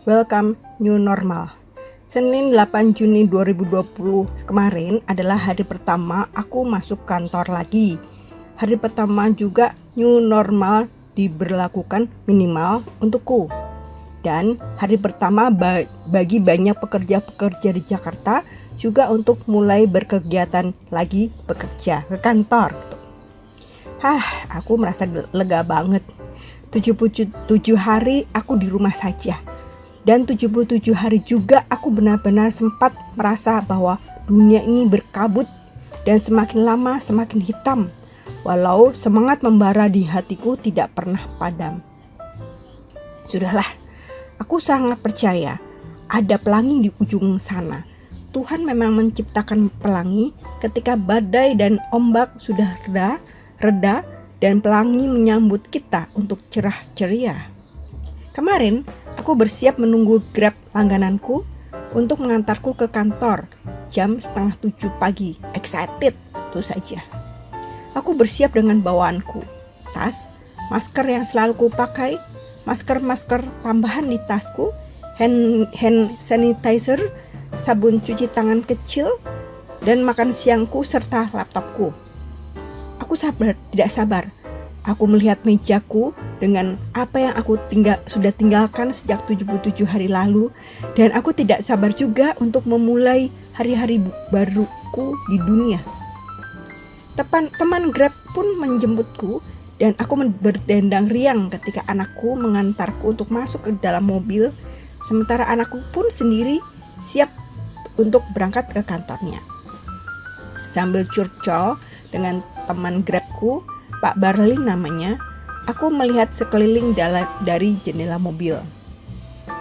Welcome New Normal. Senin 8 Juni 2020 kemarin adalah hari pertama aku masuk kantor lagi. Hari pertama juga New Normal diberlakukan minimal untukku. Dan hari pertama bagi banyak pekerja-pekerja di Jakarta juga untuk mulai berkegiatan lagi bekerja ke kantor gitu. Aku merasa lega banget. 77 hari aku di rumah saja. Dan 77 hari juga aku benar-benar sempat merasa bahwa dunia ini berkabut dan semakin lama semakin hitam. Walau semangat membara di hatiku tidak pernah padam. Sudahlah, aku sangat percaya ada pelangi di ujung sana. Tuhan memang menciptakan pelangi ketika badai dan ombak sudah reda dan pelangi menyambut kita untuk cerah ceria. Kemarin, aku bersiap menunggu Grab langgananku untuk mengantarku ke kantor jam 6:30 pagi. Excited, tentu saja. Aku bersiap dengan bawaanku, tas, masker yang selalu kupakai, masker tambahan di tasku, hand sanitizer, sabun cuci tangan kecil, dan makan siangku serta laptopku. Aku tidak sabar. Aku melihat mejaku dengan apa yang aku sudah tinggalkan sejak 77 hari lalu, dan aku tidak sabar juga untuk memulai hari-hari baruku di dunia. Teman Grab pun menjemputku, dan aku berdendang riang ketika anakku mengantarku untuk masuk ke dalam mobil, sementara anakku pun sendiri siap untuk berangkat ke kantornya. Sambil curcol dengan teman Grabku, Pak Barli namanya, aku melihat sekeliling dari jendela mobil.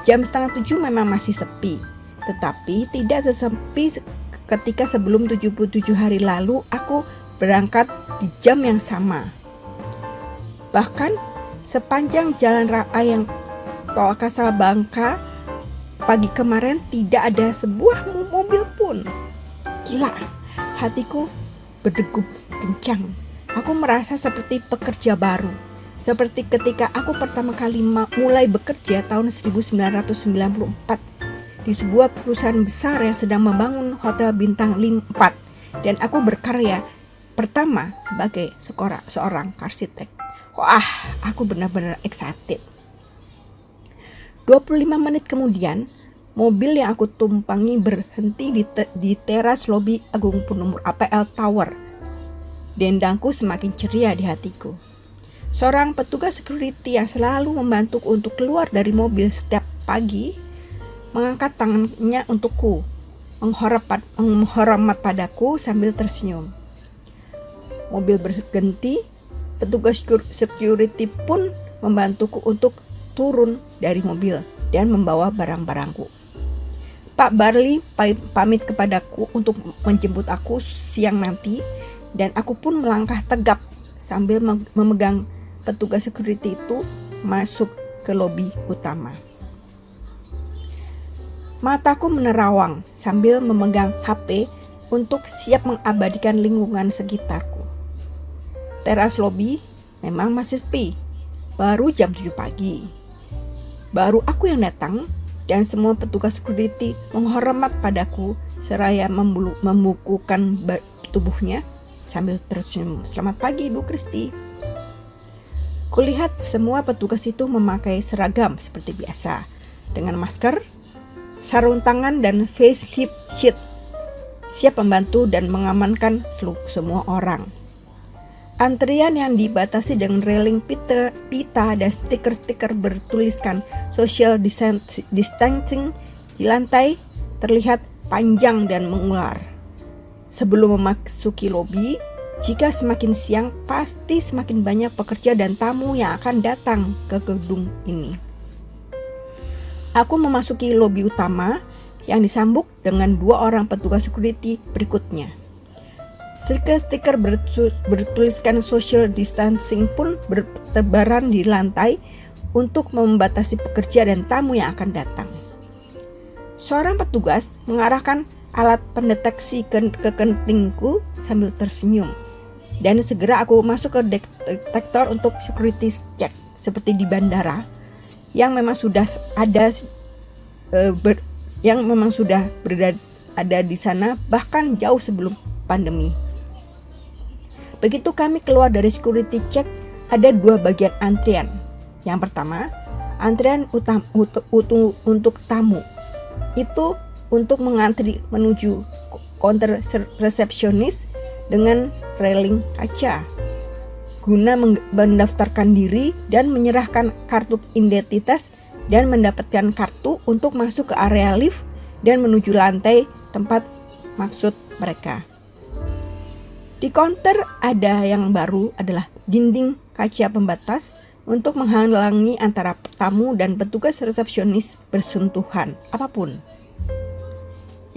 Jam 6:30 memang masih sepi, tetapi tidak sesepi ketika sebelum 77 hari lalu aku berangkat di jam yang sama. Bahkan sepanjang jalan raya yang Tol Kasablanka pagi kemarin tidak ada sebuah mobil pun. Gila, hatiku berdegup kencang. Aku merasa seperti pekerja baru, seperti ketika aku pertama kali mulai bekerja tahun 1994 di sebuah perusahaan besar yang sedang membangun hotel bintang 4, dan aku berkarya pertama sebagai seorang arsitek. Aku benar-benar excited. 25 menit kemudian, mobil yang aku tumpangi berhenti di teras lobi Agung Podomoro APL Tower. Dendangku semakin ceria di hatiku. Seorang petugas security yang selalu membantuku untuk keluar dari mobil setiap pagi mengangkat tangannya untukku, menghormat padaku sambil tersenyum. Mobil berhenti, petugas security pun membantuku untuk turun dari mobil dan membawa barang-barangku. Pak Barli pamit kepadaku untuk menjemput aku siang nanti, dan aku pun melangkah tegap sambil memegang petugas security itu masuk ke lobi utama. Mataku menerawang sambil memegang HP untuk siap mengabadikan lingkungan sekitarku. Teras lobi memang masih sepi, baru jam 7 pagi. Baru aku yang datang, dan semua petugas security menghormat padaku seraya membukukan tubuhnya sambil tersenyum. Selamat pagi, Bu Kristi. Kulihat semua petugas itu memakai seragam seperti biasa, dengan masker, sarung tangan, dan face shield, siap membantu dan mengamankan semua orang. Antrian yang dibatasi dengan railing pita dan stiker-stiker bertuliskan social distancing di lantai terlihat panjang dan mengular. Sebelum memasuki lobi, jika semakin siang pasti semakin banyak pekerja dan tamu yang akan datang ke gedung ini. Aku memasuki lobi utama yang disambut dengan 2 orang petugas security berikutnya. Stiker bertuliskan social distancing pun bertebaran di lantai untuk membatasi pekerja dan tamu yang akan datang. Seorang petugas mengarahkan alat pendeteksi ke kentingku sambil tersenyum. Dan segera aku masuk ke detektor untuk security check seperti di bandara yang memang sudah ada yang memang sudah ada di sana bahkan jauh sebelum pandemi. Begitu kami keluar dari security check, ada 2 bagian antrian. Yang pertama, antrian untuk tamu. Itu untuk mengantri menuju counter resepsionis dengan railing kaca, guna mendaftarkan diri dan menyerahkan kartu identitas dan mendapatkan kartu untuk masuk ke area lift dan menuju lantai tempat maksud mereka. Di counter ada yang baru adalah dinding kaca pembatas untuk menghalangi antara tamu dan petugas resepsionis bersentuhan apapun.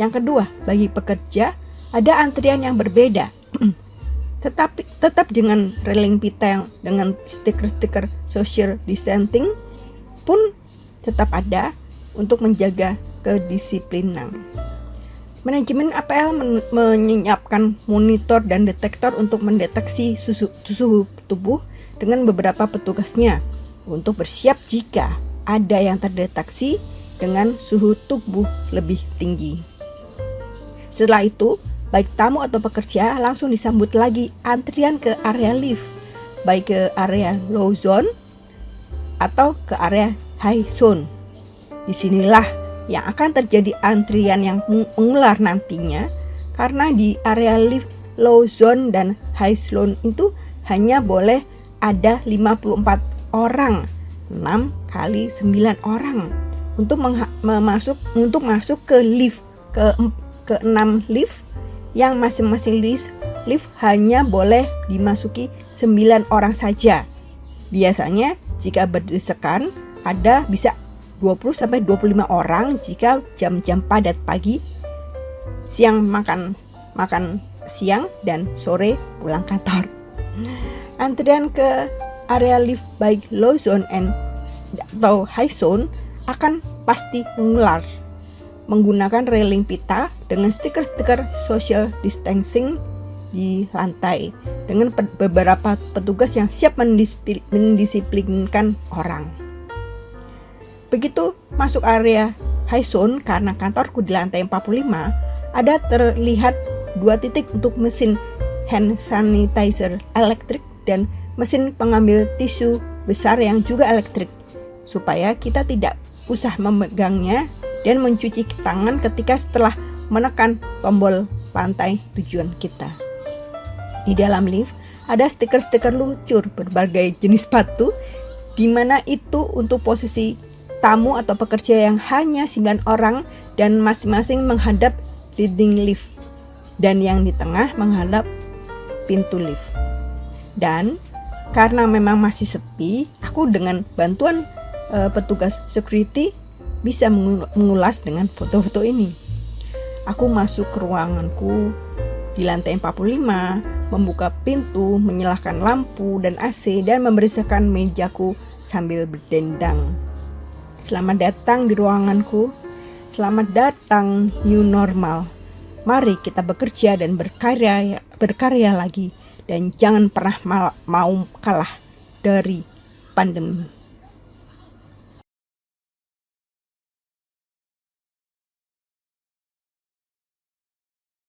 Yang kedua, bagi pekerja ada antrian yang berbeda. tetap dengan railing pita yang dengan stiker-stiker social distancing pun tetap ada untuk menjaga kedisiplinan. Manajemen APL menyiapkan monitor dan detektor untuk mendeteksi suhu tubuh dengan beberapa petugasnya untuk bersiap jika ada yang terdeteksi dengan suhu tubuh lebih tinggi. Setelah itu, baik tamu atau pekerja langsung disambut lagi antrian ke area lift, baik ke area low zone atau ke area high zone. Disinilah yang akan terjadi antrian yang mengular nantinya, karena di area lift low zone dan high zone itu hanya boleh ada 54 orang, 6 kali 9 orang untuk masuk ke lift ke 6 lift yang masing-masing lift hanya boleh dimasuki 9 orang saja. Biasanya jika berdesakan ada bisa 20-25 orang jika jam-jam padat pagi, siang makan siang dan sore pulang kantor. Antrian ke area lift baik low zone atau high zone akan pasti mengular menggunakan railing pita dengan stiker-stiker social distancing di lantai dengan beberapa petugas yang siap mendisiplinkan orang. Begitu masuk area high zone, karena kantorku di lantai 45, ada terlihat 2 titik untuk mesin hand sanitizer elektrik dan mesin pengambil tisu besar yang juga elektrik, supaya kita tidak usah memegangnya dan mencuci tangan ketika setelah menekan tombol lantai tujuan kita. Di dalam lift ada stiker-stiker lucu berbagai jenis sepatu, di mana itu untuk posisi tamu atau pekerja yang hanya 9 orang dan masing-masing menghadap dinding lift, dan yang di tengah menghadap pintu lift. Dan karena memang masih sepi, aku dengan bantuan petugas security bisa mengulas dengan foto-foto ini. Aku masuk ke ruanganku di lantai 45, membuka pintu, menyalakan lampu dan AC, dan membersihkan mejaku sambil berdendang. Selamat datang di ruanganku. Selamat datang new normal. Mari kita bekerja dan berkarya lagi, dan jangan pernah mau kalah dari pandemi.